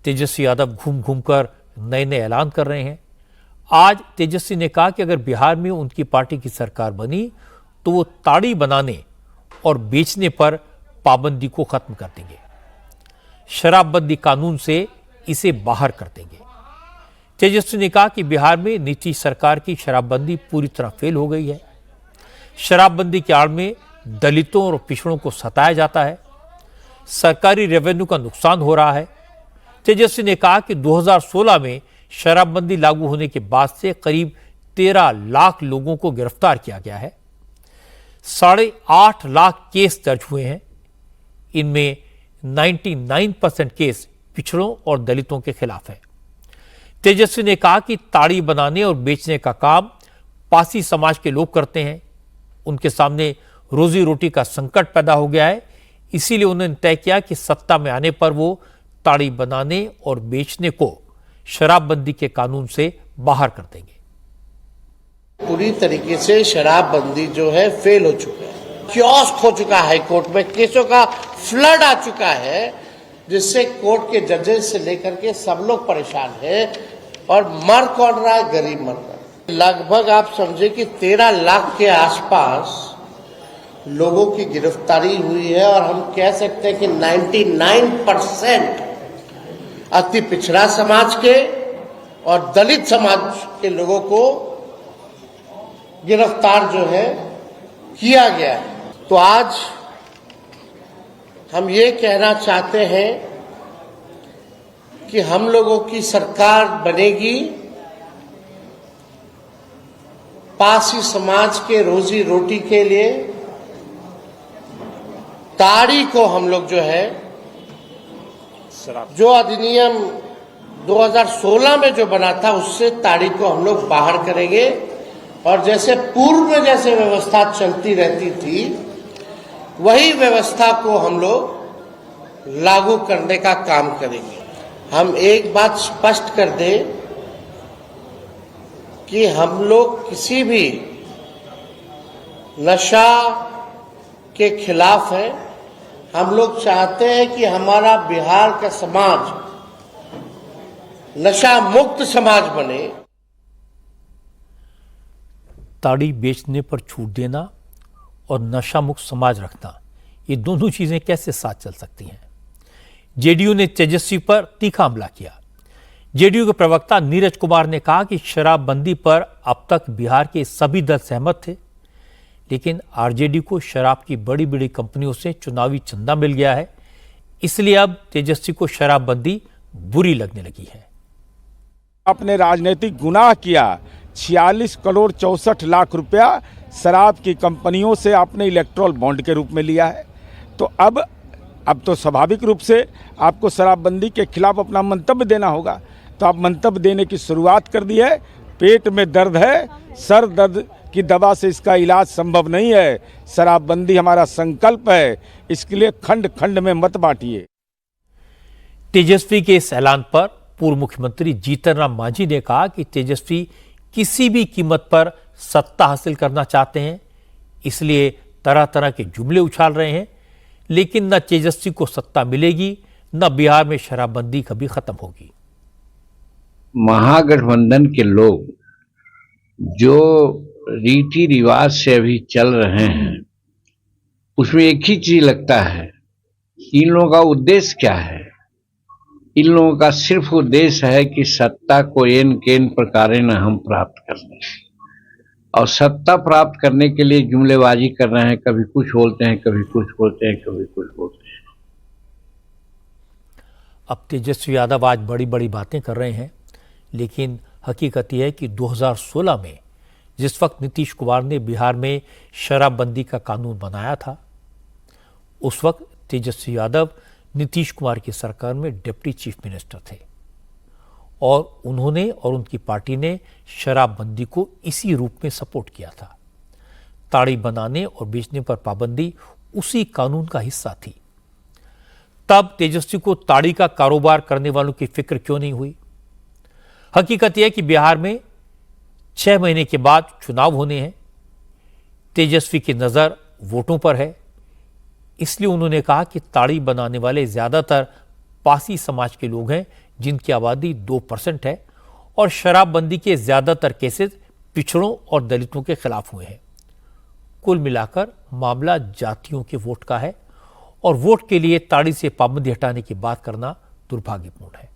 तेजस्वी यादव घूम घूम कर नए नए ऐलान कर रहे हैं। आज तेजस्वी ने कहा कि अगर बिहार में उनकी पार्टी की सरकार बनी तो वो ताड़ी बनाने और बेचने पर पाबंदी को खत्म कर देंगे, शराबबंदी कानून से इसे बाहर कर देंगे। तेजस्वी ने कहा कि बिहार में नीतीश सरकार की शराबबंदी पूरी तरह फेल हो गई है। शराबबंदी की आड़ में दलितों और पिछड़ों को सताया जाता है, सरकारी रेवेन्यू का नुकसान हो रहा है। तेजस्वी ने कहा कि 2016 में शराबबंदी लागू होने के बाद से करीब 13 लाख लोगों को गिरफ्तार किया गया है, 8.5 लाख केस दर्ज हुए हैं। इनमें 99% केस पिछड़ों और दलितों के खिलाफ है। तेजस्वी ने कहा कि ताड़ी बनाने और बेचने का काम पासी समाज के लोग करते हैं, उनके सामने रोजी रोटी का संकट पैदा हो गया है, इसीलिए उन्होंने तय किया कि सत्ता में आने पर वो ताड़ी बनाने और बेचने को शराबबंदी के कानून से बाहर कर देंगे। पूरी तरीके से शराबबंदी जो है फेल हो चुका है, कियोस्क हो चुका है, हाईकोर्ट में केसों का फ्लड आ चुका है, जिससे कोर्ट के जजेस से लेकर के सब लोग परेशान हैं। और मर कौन रहा है? गरीब मर रहा है। लगभग आप समझे कि 13 लाख के आसपास लोगों की गिरफ्तारी हुई है और हम कह सकते हैं कि 99% अति पिछड़ा समाज के और दलित समाज के लोगों को गिरफ्तार जो है किया गया है। तो आज हम ये कहना चाहते हैं कि हम लोगों की सरकार बनेगी, पासी समाज के रोजी रोटी के लिए ताड़ी को हम लोग जो है, जो अधिनियम 2016 में जो बना था उससे ताड़ी को हम लोग बाहर करेंगे और जैसे पूर्व में जैसे व्यवस्था चलती रहती थी वही व्यवस्था को हम लोग लागू करने का काम करेंगे। हम एक बात स्पष्ट कर दें कि हम लोग किसी भी नशा के खिलाफ हैं। हम लोग चाहते हैं कि हमारा बिहार का समाज नशा मुक्त समाज बने। ताड़ी बेचने पर छूट देना और नशा मुक्त समाज रखना, ये दोनों चीजें कैसे साथ चल सकती हैं? जेडीयू ने तेजस्वी पर तीखा हमला किया। जेडीयू के प्रवक्ता नीरज कुमार ने कहा कि शराबबंदी पर अब तक बिहार के सभी दल सहमत थे, लेकिन आरजेडी को शराब की बड़ी बड़ी कंपनियों से चुनावी चंदा मिल गया है, इसलिए अब तेजस्वी को शराबबंदी बुरी लगने लगी है। आपने राजनीतिक गुनाह किया, 46 करोड़ 64 लाख रुपया शराब की कंपनियों से आपने इलेक्ट्रल बॉन्ड के रूप में लिया है। तो अब तो स्वाभाविक रूप से आपको शराबबंदी के खिलाफ अपना मंतव्य देना होगा। तो आप मंतव्य देने की शुरुआत कर दी है। पेट में दर्द है, सर दर्द की दवा से इसका इलाज संभव नहीं है। शराबबंदी हमारा संकल्प है, इसके लिए खंड खंड में मत बांटिए। तेजस्वी के इस ऐलान पर पूर्व मुख्यमंत्री जीतन राम मांझी ने कहा कि तेजस्वी किसी भी कीमत पर सत्ता हासिल करना चाहते हैं, इसलिए तरह तरह के जुमले उछाल रहे हैं, लेकिन न तेजस्वी को सत्ता मिलेगी न बिहार में शराबबंदी कभी खत्म होगी। महागठबंधन के लोग जो रीति रिवाज से अभी चल रहे हैं उसमें एक ही चीज लगता है, इन लोगों का उद्देश्य क्या है? इन लोगों का सिर्फ उद्देश्य है कि सत्ता को एन केन प्रकारेण हम प्राप्त कर लें और सत्ता प्राप्त करने के लिए जुमलेबाजी कर रहे हैं। कभी कुछ बोलते हैं, कभी कुछ बोलते हैं, कभी कुछ बोलते हैं। अब तेजस्वी यादव आज बड़ी बड़ी बातें कर रहे हैं, लेकिन हकीकत यह है कि 2016 में जिस वक्त नीतीश कुमार ने बिहार में शराबबंदी का कानून बनाया था, उस वक्त तेजस्वी यादव नीतीश कुमार की सरकार में डिप्टी चीफ मिनिस्टर थे और उन्होंने और उनकी पार्टी ने शराबबंदी को इसी रूप में सपोर्ट किया था। ताड़ी बनाने और बेचने पर पाबंदी उसी कानून का हिस्सा थी। तब तेजस्वी को ताड़ी का कारोबार करने वालों की फिक्र क्यों नहीं हुई? हकीकत यह कि बिहार में 6 महीने के बाद चुनाव होने हैं। तेजस्वी की नजर वोटों पर है, इसलिए उन्होंने कहा कि ताड़ी बनाने वाले ज्यादातर पासी समाज के लोग हैं जिनकी आबादी 2% है और शराबबंदी के ज्यादातर केसेस पिछड़ों और दलितों के खिलाफ हुए हैं। कुल मिलाकर मामला जातियों के वोट का है और वोट के लिए ताड़ी से पाबंदी हटाने की बात करना दुर्भाग्यपूर्ण है।